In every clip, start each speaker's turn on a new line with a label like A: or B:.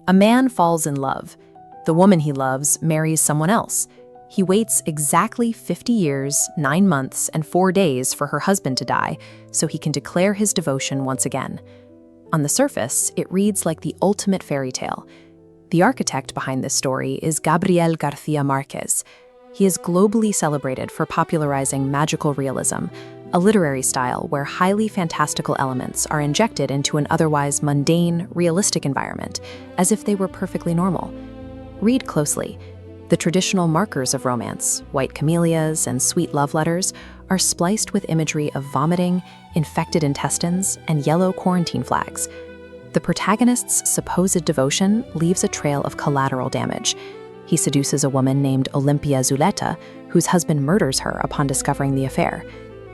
A: A man falls in love. The woman he loves marries someone else. He waits exactly 50 years, 9 months, and 4 days for her husband to die so he can declare his devotion once again. On the surface, it reads like the ultimate fairy tale. The architect behind this story is Gabriel García Márquez. He is globally celebrated for popularizing magical realism, a literary style where highly fantastical elements are injected into an otherwise mundane, realistic environment, as if they were perfectly normal. Read closely. The traditional markers of romance, white camellias and sweet love letters, are spliced with imagery of vomiting, infected intestines, and yellow quarantine flags. The protagonist's supposed devotion leaves a trail of collateral damage. He seduces a woman named Olympia Zuleta, whose husband murders her upon discovering the affair.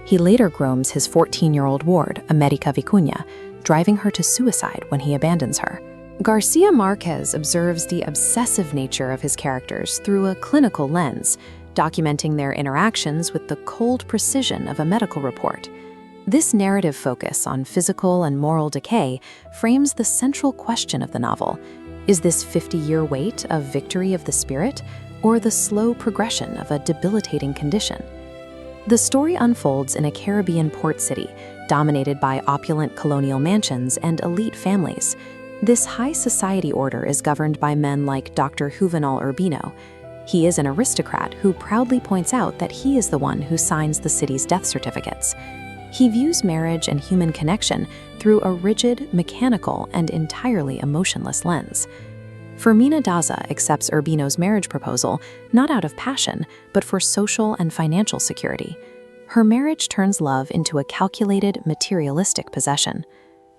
A: He later grooms his 14-year-old ward, America Vicuña, driving her to suicide when he abandons her. Garcia Marquez observes the obsessive nature of his characters through a clinical lens, documenting their interactions with the cold precision of a medical report. This narrative focus on physical and moral decay frames the central question of the novel. Is this 50-year wait a victory of the spirit, or the slow progression of a debilitating condition? The story unfolds in a Caribbean port city, dominated by opulent colonial mansions and elite families. This high society order is governed by men like Dr. Juvenal Urbino. He is an aristocrat who proudly points out that he is the one who signs the city's death certificates. He views marriage and human connection through a rigid, mechanical, and entirely emotionless lens. Fermina Daza accepts Urbino's marriage proposal not out of passion, but for social and financial security. Her marriage turns love into a calculated, materialistic possession.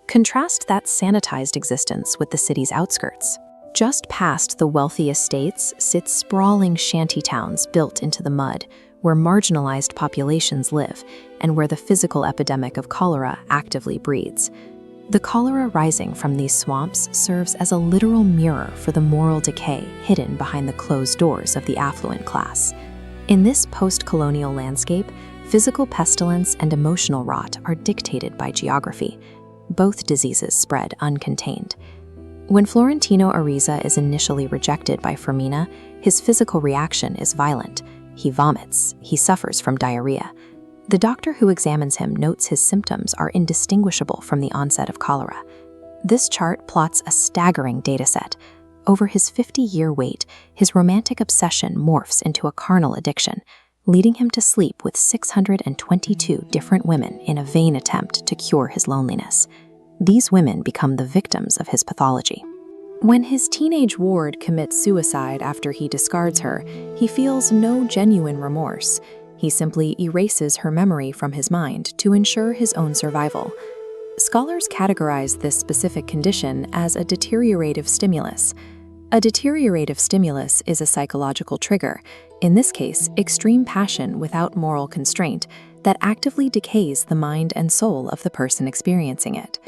A: Contrast that sanitized existence with the city's outskirts. Just past the wealthy estates sit sprawling shanty towns built into the mud, where marginalized populations live and where the physical epidemic of cholera actively breeds. The cholera rising from these swamps serves as a literal mirror for the moral decay hidden behind the closed doors of the affluent class. In this post-colonial landscape, physical pestilence and emotional rot are dictated by geography. Both diseases spread uncontained. When Florentino Ariza is initially rejected by Fermina, his physical reaction is violent. He vomits. He suffers from diarrhea. The doctor who examines him notes his symptoms are indistinguishable from the onset of cholera. This chart plots a staggering dataset. Over his 50-year wait, his romantic obsession morphs into a carnal addiction, leading him to sleep with 622 different women in a vain attempt to cure his loneliness. These women become the victims of his pathology. When his teenage ward commits suicide after he discards her, he feels no genuine remorse. He simply erases her memory from his mind to ensure his own survival. Scholars categorize this specific condition as a deteriorative stimulus. A deteriorative stimulus is a psychological trigger, in this case, extreme passion without moral constraint, that actively decays the mind and soul of the person experiencing it.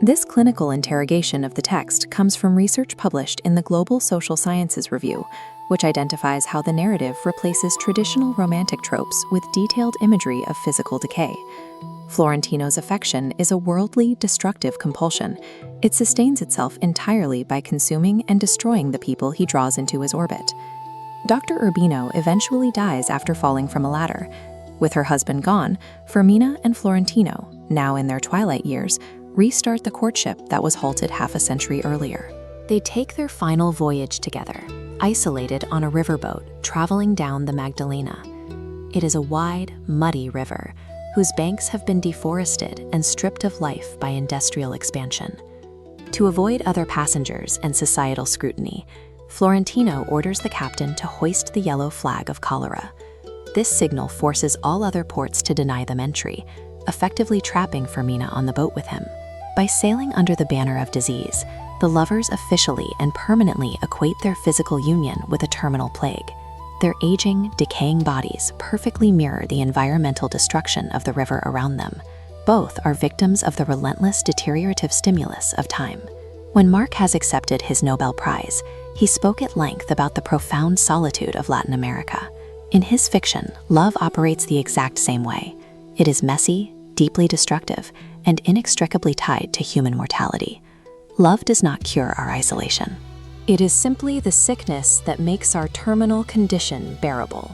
A: This clinical interrogation of the text comes from research published in the Global Social Sciences Review, which identifies how the narrative replaces traditional romantic tropes with detailed imagery of physical decay. Florentino's affection is a worldly, destructive compulsion. It sustains itself entirely by consuming and destroying the people he draws into his orbit. Dr. Urbino eventually dies after falling from a ladder. With her husband gone, Fermina and Florentino, now in their twilight years, restart the courtship that was halted half a century earlier. They take their final voyage together, isolated on a riverboat traveling down the Magdalena. It is a wide, muddy river whose banks have been deforested and stripped of life by industrial expansion. To avoid other passengers and societal scrutiny, Florentino orders the captain to hoist the yellow flag of cholera. This signal forces all other ports to deny them entry, effectively trapping Fermina on the boat with him. By sailing under the banner of disease, the lovers officially and permanently equate their physical union with a terminal plague. Their aging, decaying bodies perfectly mirror the environmental destruction of the river around them. Both are victims of the relentless deteriorative stimulus of time. When Marquez accepted his Nobel Prize, he spoke at length about the profound solitude of Latin America. In his fiction, love operates the exact same way. It is messy, deeply destructive, and inextricably tied to human mortality. Love does not cure our isolation. It is simply the sickness that makes our terminal condition bearable.